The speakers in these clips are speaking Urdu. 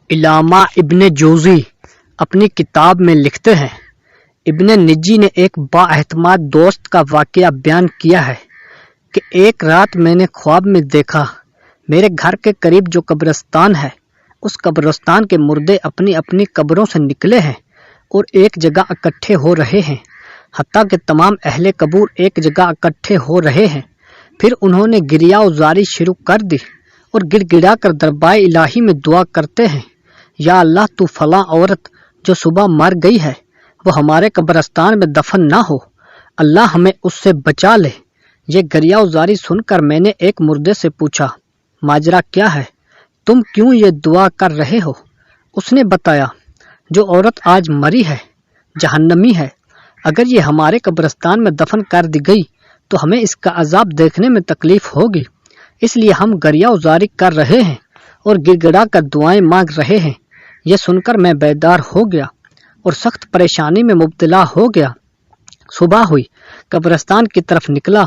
علامہ ابن جوزی اپنی کتاب میں لکھتے ہیں، ابن نجی نے ایک بااعتماد دوست کا واقعہ بیان کیا ہے کہ ایک رات میں نے خواب میں دیکھا میرے گھر کے قریب جو قبرستان ہے اس قبرستان کے مردے اپنی اپنی قبروں سے نکلے ہیں اور ایک جگہ اکٹھے ہو رہے ہیں، حتیٰ کہ تمام اہل قبور ایک جگہ اکٹھے ہو رہے ہیں۔ پھر انہوں نے گریہ وزاری شروع کر دی اور گڑ گڑا کر دربار الہی میں دعا کرتے ہیں، یا اللہ تو فلاں عورت جو صبح مر گئی ہے وہ ہمارے قبرستان میں دفن نہ ہو، اللہ ہمیں اس سے بچا لے۔ یہ گریہ وزاری سن کر میں نے ایک مردے سے پوچھا، ماجرا کیا ہے؟ تم کیوں یہ دعا کر رہے ہو؟ اس نے بتایا، جو عورت آج مری ہے جہنمی ہے، اگر یہ ہمارے قبرستان میں دفن کر دی گئی تو ہمیں اس کا عذاب دیکھنے میں تکلیف ہوگی، اس لیے ہم گریہ وزاری کر رہے ہیں اور گڑ گڑا کر دعائیں مانگ رہے ہیں۔ یہ سن کر میں بیدار ہو گیا اور سخت پریشانی میں مبتلا ہو گیا۔ صبح ہوئی، قبرستان کی طرف نکلا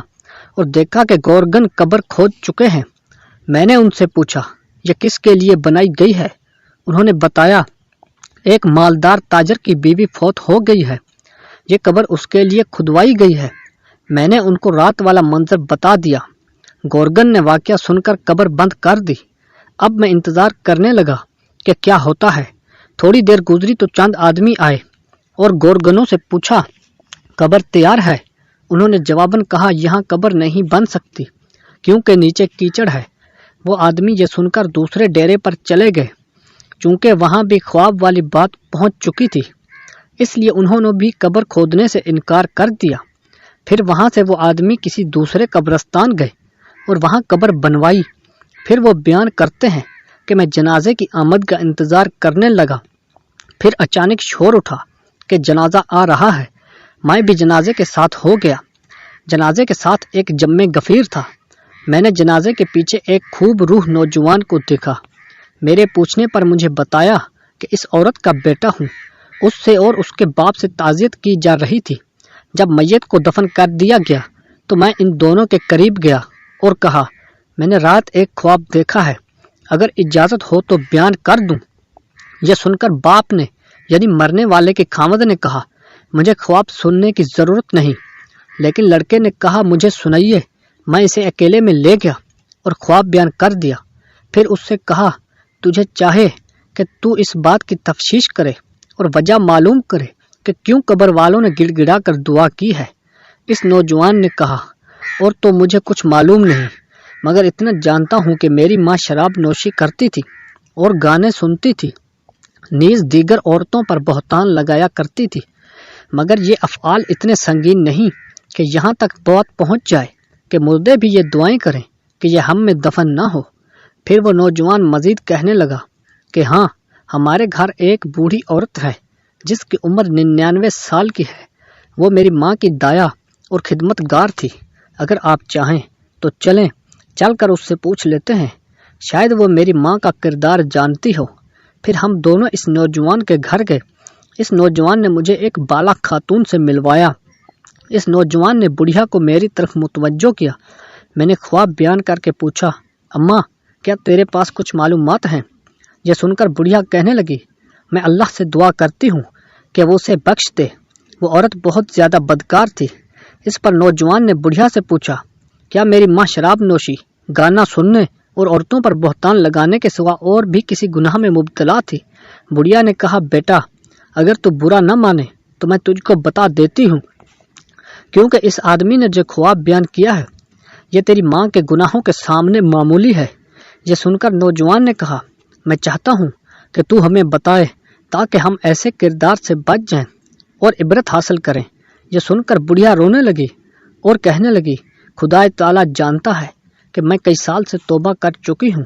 اور دیکھا کہ گورگن قبر کھود چکے ہیں۔ میں نے ان سے پوچھا، یہ کس کے لیے بنائی گئی ہے؟ انہوں نے بتایا، ایک مالدار تاجر کی بیوی فوت ہو گئی ہے، یہ قبر اس کے لیے کھدوائی گئی ہے۔ میں نے ان کو رات والا منظر بتا دیا۔ گورگن نے واقعہ سن کر قبر بند کر دی۔ اب میں انتظار کرنے لگا کہ کیا ہوتا ہے۔ تھوڑی دیر گزری تو چند آدمی آئے اور گورگنوں سے پوچھا، قبر تیار ہے؟ انہوں نے جواباً کہا، یہاں قبر نہیں بن سکتی کیونکہ نیچے کیچڑ ہے۔ وہ آدمی یہ سن کر دوسرے ڈیرے پر چلے گئے، چونکہ وہاں بھی خواب والی بات پہنچ چکی تھی، اس لیے انہوں نے بھی قبر کھودنے سے انکار کر دیا۔ پھر وہاں سے وہ آدمی کسی دوسرے قبرستان گئے اور وہاں قبر بنوائی۔ پھر وہ بیان کرتے ہیں کہ میں جنازے کی آمد کا انتظار کرنے لگا، پھر اچانک شور اٹھا کہ جنازہ آ رہا ہے۔ میں بھی جنازے کے ساتھ ہو گیا۔ جنازے کے ساتھ ایک جم غفیر تھا۔ میں نے جنازے کے پیچھے ایک خوب روح نوجوان کو دیکھا۔ میرے پوچھنے پر مجھے بتایا کہ اس عورت کا بیٹا ہوں۔ اس سے اور اس کے باپ سے تعزیت کی جا رہی تھی۔ جب میت کو دفن کر دیا گیا تو میں ان دونوں کے قریب گیا اور کہا، میں نے رات ایک خواب دیکھا ہے، اگر اجازت ہو تو بیان کر دوں۔ یہ سن کر باپ نے یعنی مرنے والے کے خاوند نے کہا، مجھے خواب سننے کی ضرورت نہیں، لیکن لڑکے نے کہا، مجھے سنائیے۔ میں اسے اکیلے میں لے گیا اور خواب بیان کر دیا۔ پھر اس سے کہا، تجھے چاہے کہ تو اس بات کی تفتیش کرے اور وجہ معلوم کرے کہ کیوں قبر والوں نے گڑ گڑا کر دعا کی ہے۔ اس نوجوان نے کہا، اور تو مجھے کچھ معلوم نہیں، مگر اتنا جانتا ہوں کہ میری ماں شراب نوشی کرتی تھی اور گانے سنتی تھی، نیز دیگر عورتوں پر بہتان لگایا کرتی تھی، مگر یہ افعال اتنے سنگین نہیں کہ یہاں تک بات پہنچ جائے کہ مردے بھی یہ دعائیں کریں کہ یہ ہم میں دفن نہ ہو۔ پھر وہ نوجوان مزید کہنے لگا کہ ہاں، ہمارے گھر ایک بوڑھی عورت ہے جس کی عمر 99 سال کی ہے، وہ میری ماں کی دایا اور خدمت گار تھی، اگر آپ چاہیں تو چلیں، چل کر اس سے پوچھ لیتے ہیں، شاید وہ میری ماں کا کردار جانتی ہو۔ پھر ہم دونوں اس نوجوان کے گھر گئے۔ اس نوجوان نے مجھے ایک بالا خاتون سے ملوایا۔ اس نوجوان نے بڑھیا کو میری طرف متوجہ کیا۔ میں نے خواب بیان کر کے پوچھا، اماں، کیا تیرے پاس کچھ معلومات ہیں؟ یہ سن کر بڑھیا کہنے لگی، میں اللہ سے دعا کرتی ہوں کہ وہ اسے بخش دے، وہ عورت بہت زیادہ بدکار تھی۔ اس پر نوجوان نے بڑھیا سے پوچھا، کیا میری ماں شراب نوشی، گانا سننے اور عورتوں پر بہتان لگانے کے سوا اور بھی کسی گناہ میں مبتلا تھی؟ بڑھیا نے کہا، بیٹا، اگر تو برا نہ مانے تو میں تجھ کو بتا دیتی ہوں، کیونکہ اس آدمی نے جو خواب بیان کیا ہے یہ تیری ماں کے گناہوں کے سامنے معمولی ہے۔ یہ سن کر نوجوان نے کہا، میں چاہتا ہوں کہ تو ہمیں بتائے تاکہ ہم ایسے کردار سے بچ جائیں اور عبرت حاصل کریں۔ یہ سن کر بڑھیا رونے لگی اور کہنے لگی، خدا تعالیٰ جانتا ہے کہ میں کئی سال سے توبہ کر چکی ہوں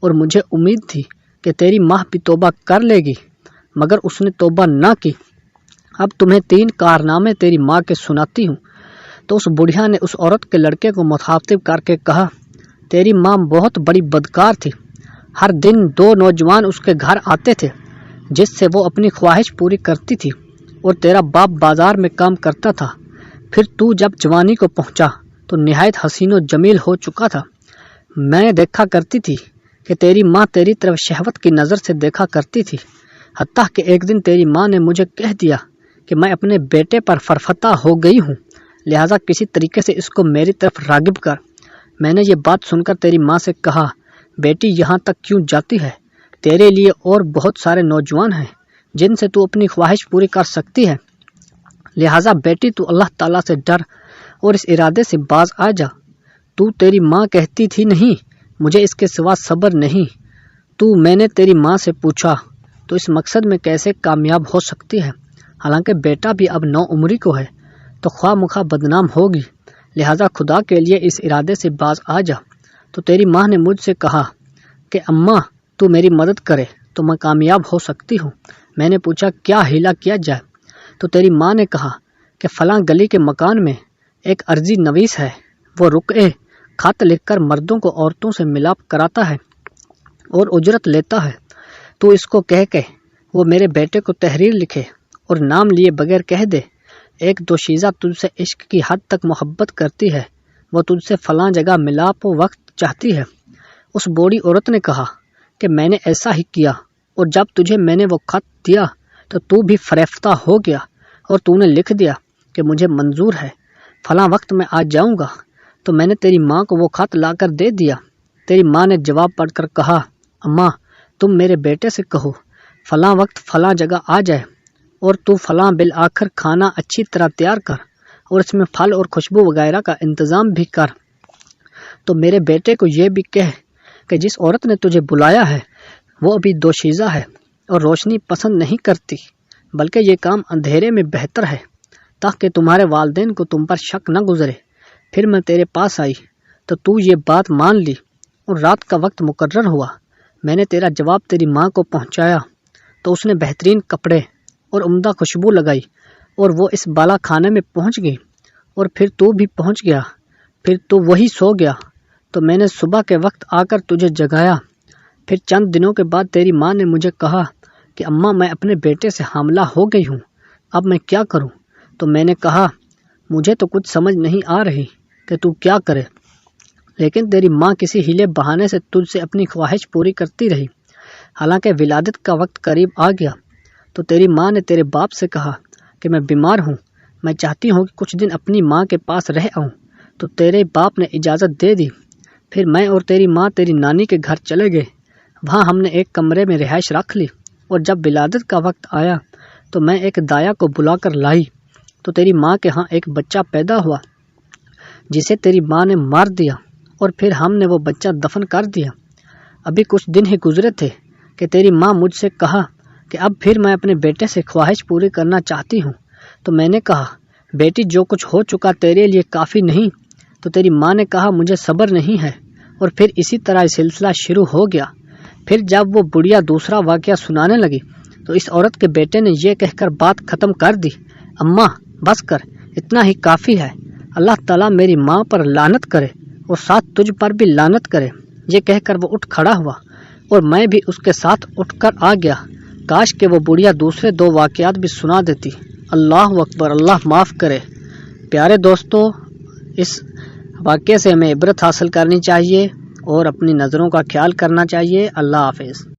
اور مجھے امید تھی کہ تیری ماں بھی توبہ کر لے گی، مگر اس نے توبہ نہ کی۔ اب تمہیں 3 کارنامے تیری ماں کے سناتی ہوں۔ تو اس بڑھیا نے اس عورت کے لڑکے کو مخاطب کر کے کہا، تیری ماں بہت بڑی بدکار تھی۔ ہر دن 2 نوجوان اس کے گھر آتے تھے جس سے وہ اپنی خواہش پوری کرتی تھی، اور تیرا باپ بازار میں کام کرتا تھا۔ پھر تو جب جوانی کو پہنچا تو نہایت حسین و جمیل ہو چکا تھا۔ میں دیکھا کرتی تھی کہ تیری ماں تیری طرف شہوت کی نظر سے دیکھا کرتی تھی، حتیٰ کہ ایک دن تیری ماں نے مجھے کہہ دیا کہ میں اپنے بیٹے پر فرفتہ ہو گئی ہوں، لہٰذا کسی طریقے سے اس کو میری طرف راغب کر۔ میں نے یہ بات سن کر تیری ماں سے کہا، بیٹی یہاں تک کیوں جاتی ہے؟ تیرے لیے اور بہت سارے نوجوان ہیں جن سے تو اپنی خواہش پوری کر سکتی ہے، لہٰذا بیٹی تو اللہ تعالیٰ سے ڈر اور اس ارادے سے باز آ جا۔ تو تیری ماں کہتی تھی نہیں مجھے اس کے سوا صبر نہیں، میں نے تیری ماں سے پوچھا تو اس مقصد میں کیسے کامیاب ہو سکتی ہے؟ حالانکہ بیٹا بھی اب 9 عمری کو ہے تو خواہ مخواہ بدنام ہوگی، لہٰذا خدا کے لیے اس ارادے سے باز آ جا۔ تو تیری ماں نے مجھ سے کہا کہ اماں تو میری مدد کرے تو میں کامیاب ہو سکتی ہوں۔ میں نے پوچھا کیا ہیلا کیا جائے؟ تو تیری ماں نے کہا کہ فلاں گلی کے مکان میں ایک عرضی نویس ہے، وہ رقعے خط لکھ کر مردوں کو عورتوں سے ملاپ کراتا ہے اور اجرت لیتا ہے، تو اس کو کہہ کے وہ میرے بیٹے کو تحریر لکھے اور نام لیے بغیر کہہ دے، ایک دوشیزہ تجھ سے عشق کی حد تک محبت کرتی ہے، وہ تجھ سے فلاں جگہ ملاپ و وقت چاہتی ہے۔ اس بوڑھی عورت نے کہا کہ میں نے ایسا ہی کیا، اور جب تجھے میں نے وہ خط دیا تو بھی فریفتہ ہو گیا اور تو نے لکھ دیا کہ مجھے منظور ہے، فلاں وقت میں آ جاؤں گا۔ تو میں نے تیری ماں کو وہ خط لا کر دے دیا۔ تیری ماں نے جواب پڑھ کر کہا، اماں تم میرے بیٹے سے کہو فلاں وقت فلاں جگہ آ جائے، اور تو فلاں بالآخر کھانا اچھی طرح تیار کر اور اس میں پھل اور خوشبو وغیرہ کا انتظام بھی کر۔ تو میرے بیٹے کو یہ بھی کہہ کہ جس عورت نے تجھے بلایا ہے وہ ابھی دوشیزہ ہے اور روشنی پسند نہیں کرتی، بلکہ یہ کام اندھیرے میں بہتر ہے تاکہ تمہارے والدین کو تم پر شک نہ گزرے۔ پھر میں تیرے پاس آئی تو یہ بات مان لی اور رات کا وقت مقرر ہوا۔ میں نے تیرا جواب تیری ماں کو پہنچایا تو اس نے بہترین کپڑے اور عمدہ خوشبو لگائی اور وہ اس بالا خانے میں پہنچ گئی، اور پھر تو بھی پہنچ گیا، پھر تو وہی سو گیا، تو میں نے صبح کے وقت آ کر تجھے جگایا۔ پھر چند دنوں کے بعد تیری ماں نے مجھے کہا کہ اماں میں اپنے بیٹے سے حاملہ ہو گئی ہوں، اب میں کیا کروں؟ تو میں نے کہا مجھے تو کچھ سمجھ نہیں آ رہی کہ تو کیا کرے، لیکن تیری ماں کسی ہیلے بہانے سے تجھ سے اپنی خواہش پوری کرتی رہی۔ حالانکہ ولادت کا وقت قریب آ گیا تو تیری ماں نے تیرے باپ سے کہا کہ میں بیمار ہوں، میں چاہتی ہوں کہ کچھ دن اپنی ماں کے پاس رہ آؤں، تو تیرے باپ نے اجازت دے دی۔ پھر میں اور تیری ماں تیری نانی کے گھر چلے گئے، وہاں ہم نے ایک کمرے میں رہائش رکھ لی، اور جب ولادت کا وقت آیا تو میں ایک دایا کو بلا کر لائی، تو تیری ماں کے ہاں ایک بچہ پیدا ہوا جسے تیری ماں نے مار دیا، اور پھر ہم نے وہ بچہ دفن کر دیا۔ ابھی کچھ دن ہی گزرے تھے کہ تیری ماں مجھ سے کہا کہ اب پھر میں اپنے بیٹے سے خواہش پوری کرنا چاہتی ہوں۔ تو میں نے کہا بیٹی جو کچھ ہو چکا تیرے لیے کافی نہیں؟ تو تیری ماں نے کہا مجھے صبر نہیں ہے، اور پھر اسی طرح یہ سلسلہ شروع ہو گیا۔ پھر جب وہ بڑھیا دوسرا واقعہ سنانے لگی تو اس عورت کے بیٹے نے یہ کہہ کر بات ختم کر دی، اماں بس کر، اتنا ہی کافی ہے، اللہ تعالیٰ میری ماں پر لعنت کرے اور ساتھ تجھ پر بھی لعنت کرے۔ یہ کہہ کر وہ اٹھ کھڑا ہوا اور میں بھی اس کے ساتھ اٹھ کر آ گیا۔ کاش کہ وہ بڑھیا دوسرے 2 واقعات بھی سنا دیتی۔ اللہ اکبر، اللہ معاف کرے۔ پیارے دوستو، اس واقعے سے ہمیں عبرت حاصل کرنی چاہیے اور اپنی نظروں کا خیال کرنا چاہیے۔ اللہ حافظ۔